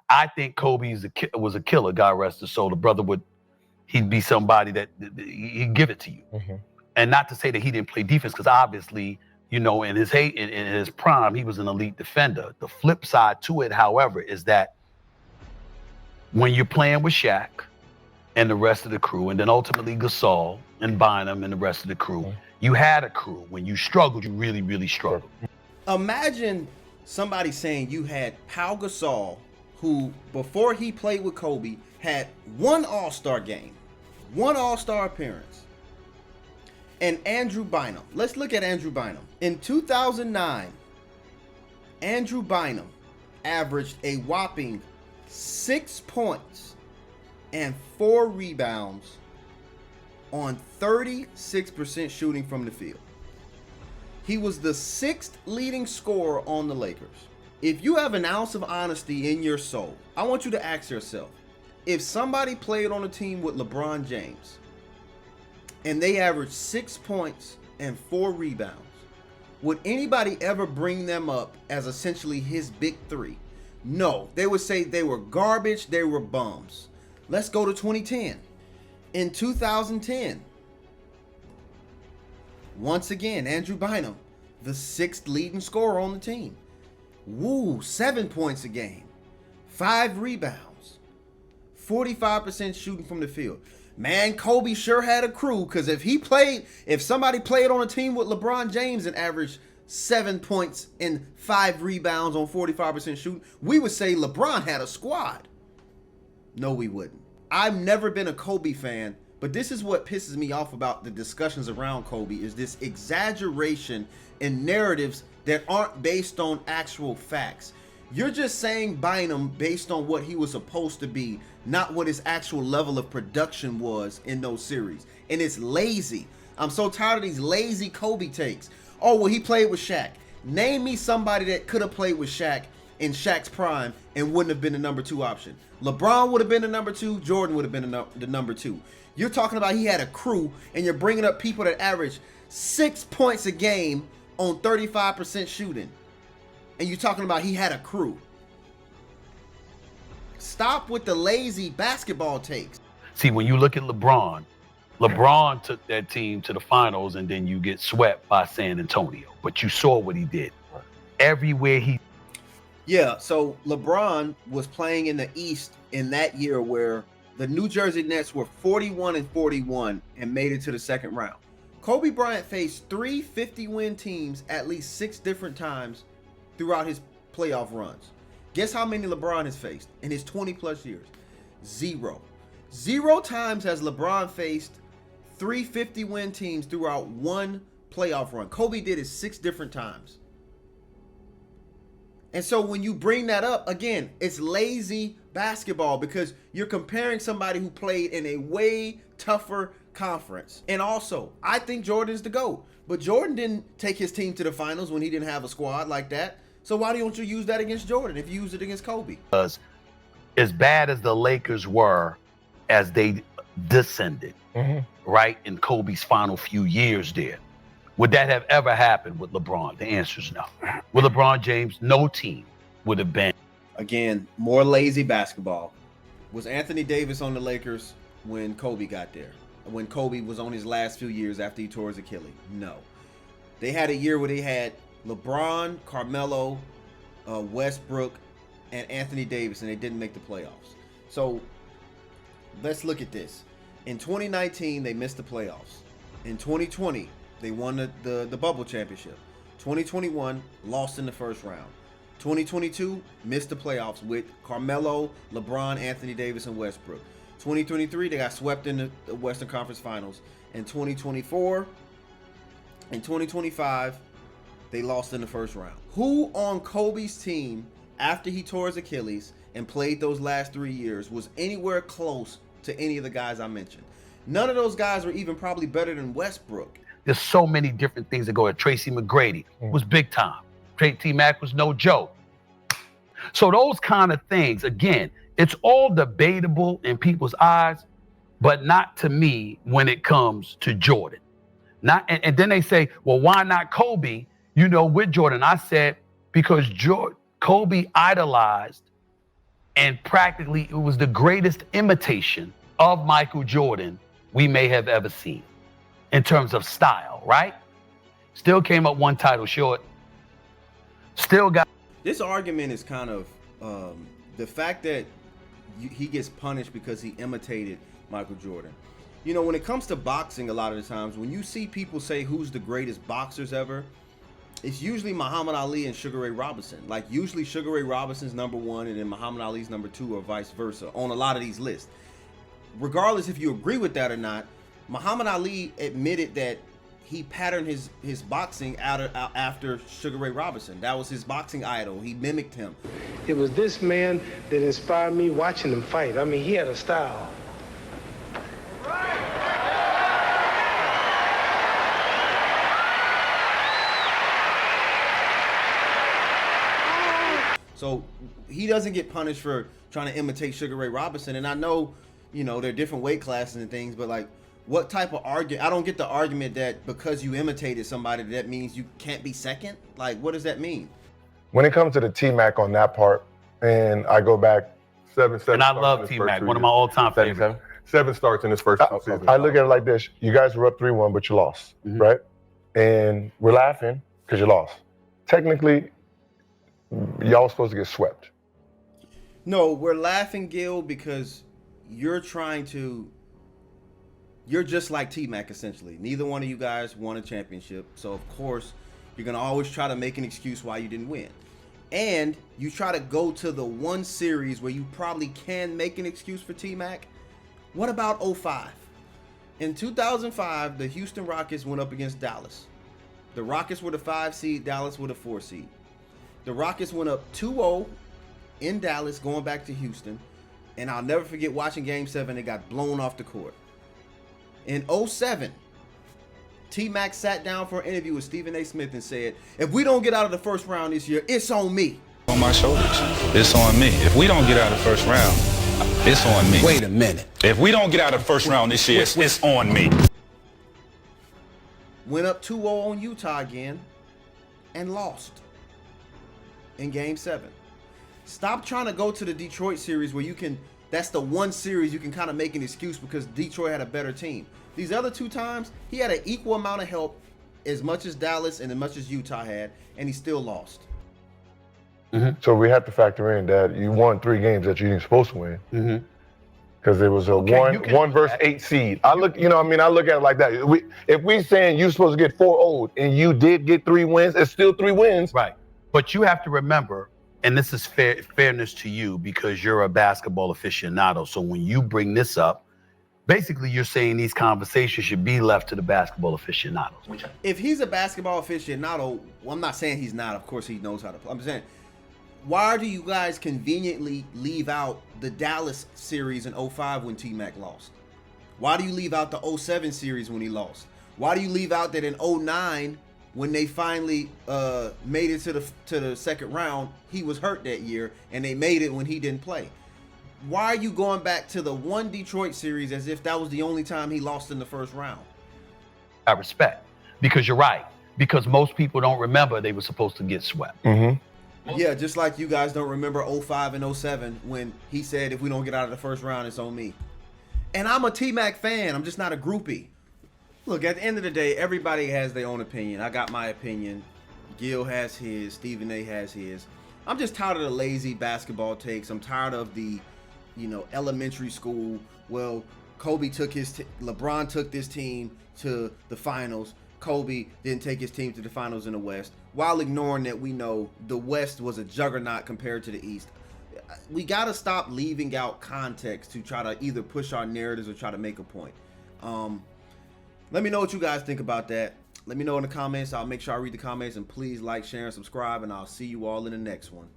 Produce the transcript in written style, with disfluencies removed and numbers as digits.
I think Kobe was a killer. God rest his soul. The brother he'd be somebody that he'd give it to you. Mm-hmm. And not to say that he didn't play defense, because obviously, in his prime, he was an elite defender. The flip side to it, however, is that when you're playing with Shaq and the rest of the crew, and then ultimately Gasol and Bynum and the rest of the crew, you had a crew. When you struggled, you really, really struggled. Imagine somebody saying you had Pau Gasol, who before he played with Kobe had one All-Star game, one All-Star appearance, and Andrew Bynum. Let's look at Andrew Bynum. In 2009, Andrew Bynum averaged a whopping 6 points and 4 rebounds on 36% shooting from the field. He was the 6th leading scorer on the Lakers. If you have an ounce of honesty in your soul, I want you to ask yourself, if somebody played on a team with LeBron James and they averaged 6 points and 4 rebounds, would anybody ever bring them up as essentially his big three? No, they would say they were garbage, they were bums. Let's go to 2010. In 2010, once again, Andrew Bynum, the 6th leading scorer on the team. 7 points a game, 5 rebounds, 45% shooting from the field. Man, Kobe sure had a crew, because if somebody played on a team with LeBron James and averaged 7 points and 5 rebounds on 45% shooting, we would say LeBron had a squad. No, we wouldn't. I've never been a Kobe fan, but this is what pisses me off about the discussions around Kobe, is this exaggeration in narratives that aren't based on actual facts. You're just saying Bynum based on what he was supposed to be, not what his actual level of production was in those series. And it's lazy. I'm so tired of these lazy Kobe takes. Oh, well, he played with Shaq. Name me somebody that could have played with Shaq in Shaq's prime and wouldn't have been the number 2 option. LeBron would have been the number 2. Jordan would have been the number 2. You're talking about he had a crew, and you're bringing up people that average 6 points a game on 35% shooting. And you're talking about he had a crew. Stop with the lazy basketball takes. See, when you look at LeBron took that team to the finals, and then you get swept by San Antonio. But you saw what he did. Everywhere he... Yeah, so LeBron was playing in the East in that year where the New Jersey Nets were 41-41 and made it to the second round. Kobe Bryant faced 3 50-win teams at least 6 different times throughout his playoff runs. Guess how many LeBron has faced in his 20-plus years? 0. 0 times has LeBron faced 3 50-win teams throughout one playoff run. Kobe did it 6 different times. And so when you bring that up, again, it's lazy basketball, because you're comparing somebody who played in a way tougher conference. And also, I think Jordan's the GOAT. But Jordan didn't take his team to the finals when he didn't have a squad like that. So why don't you use that against Jordan if you use it against Kobe? Because as bad as the Lakers were as they descended, right, in Kobe's final few years there, would that have ever happened with LeBron? The answer is no. With LeBron James, no team would have been. Again, more lazy basketball. Was Anthony Davis on the Lakers when Kobe got there? When Kobe was on his last few years after he tore his Achilles? No. They had a year where they had LeBron, Carmelo, Westbrook, and Anthony Davis, and they didn't make the playoffs. So let's look at this. In 2019, they missed the playoffs. In 2020, they won the bubble championship. 2021, lost in the first round. 2022, missed the playoffs with Carmelo, LeBron, Anthony Davis, and Westbrook. 2023, they got swept in the Western Conference Finals. In 2024 and 2025, they lost in the first round. Who on Kobe's team, after he tore his Achilles and played those last 3 years, was anywhere close to any of the guys I mentioned? None of those guys were even probably better than Westbrook. There's so many different things that go at. Tracy McGrady was big time. T-Mac was no joke. So those kind of things, again, it's all debatable in people's eyes, but not to me when it comes to Jordan. And then they say, well, why not Kobe, with Jordan? I said, because Kobe idolized And practically it was the greatest imitation of Michael Jordan we may have ever seen in terms of style, right? Still came up one title short. Still got. This argument is kind of the fact that he gets punished because he imitated Michael Jordan. You know, when it comes to boxing, a lot of the times when you see people say who's the greatest boxers ever, it's usually Muhammad Ali and Sugar Ray Robinson. Like, usually Sugar Ray Robinson's number one and then Muhammad Ali's number two, or vice versa on a lot of these lists. Regardless if you agree with that or not, Muhammad Ali admitted that he patterned his boxing after Sugar Ray Robinson. That was his boxing idol. He mimicked him. It was this man that inspired me watching him fight. I mean, he had a style. So he doesn't get punished for trying to imitate Sugar Ray Robinson. And I know, you know, there are different weight classes and things, but like, what type of argument? I don't get the argument that because you imitated somebody, that means you can't be second. Like, what does that mean? When it comes to the T-Mac on that part, and I go back 7 And I love T-Mac, one of my all-time favorites. 7 starts in his first 2 seasons. I look at it like this. You guys were up 3-1, but you lost, right? And we're laughing because you lost. Technically, y'all were supposed to get swept. No, we're laughing, Gil, because you're just like T-Mac, essentially. Neither one of you guys won a championship. So, of course, you're going to always try to make an excuse why you didn't win. And you try to go to the one series where you probably can make an excuse for T-Mac. What about 05? In 2005, the Houston Rockets went up against Dallas. The Rockets were the 5 seed, Dallas were the 4 seed. The Rockets went up 2-0 in Dallas, going back to Houston. And I'll never forget watching Game 7, they got blown off the court. In 07, T-Mac sat down for an interview with Stephen A. Smith and said, if we don't get out of the first round this year, it's on me. On my shoulders. It's on me. If we don't get out of the first round, it's on me. Wait a minute. If we don't get out of the first round this year, it's on me. Went up 2-0 on Utah again and lost in Game 7. Stop trying to go to the Detroit series where you can, that's the one series you can kind of make an excuse because Detroit had a better team. These other 2 times, he had an equal amount of help as much as Dallas and as much as Utah had, and he still lost. So we have to factor in that you won 3 games that you weren't supposed to win. Because it was a one versus 8 seed. I look, I look at it like that. If we saying you're supposed to get 4-0 and you did get 3 wins, it's still 3 wins. Right. But you have to remember, and this is fairness to you because you're a basketball aficionado. So when you bring this up, basically you're saying these conversations should be left to the basketball aficionados. If he's a basketball aficionado, well, I'm not saying he's not. Of course he knows how to play. I'm saying, why do you guys conveniently leave out the Dallas series in 05 when T-Mac lost? Why do you leave out the 07 series when he lost? Why do you leave out that in 09 when they finally made it to the second round, he was hurt that year and they made it when he didn't play? Why are you going back to the one Detroit series as if that was the only time he lost in the first round? I respect, because you're right. Because most people don't remember they were supposed to get swept. Yeah, just like you guys don't remember 05 and 07 when he said, if we don't get out of the first round, it's on me. And I'm a T-Mac fan. I'm just not a groupie. Look, at the end of the day, everybody has their own opinion. I got my opinion. Gil has his. Stephen A. has his. I'm just tired of the lazy basketball takes. I'm tired of the, elementary school. Well, Kobe took LeBron took this team to the finals. Kobe didn't take his team to the finals in the West, while ignoring that we know the West was a juggernaut compared to the East. We got to stop leaving out context to try to either push our narratives or try to make a point. Let me know what you guys think about that. Let me know in the comments. I'll make sure I read the comments, and please like, share, and subscribe, and I'll see you all in the next one.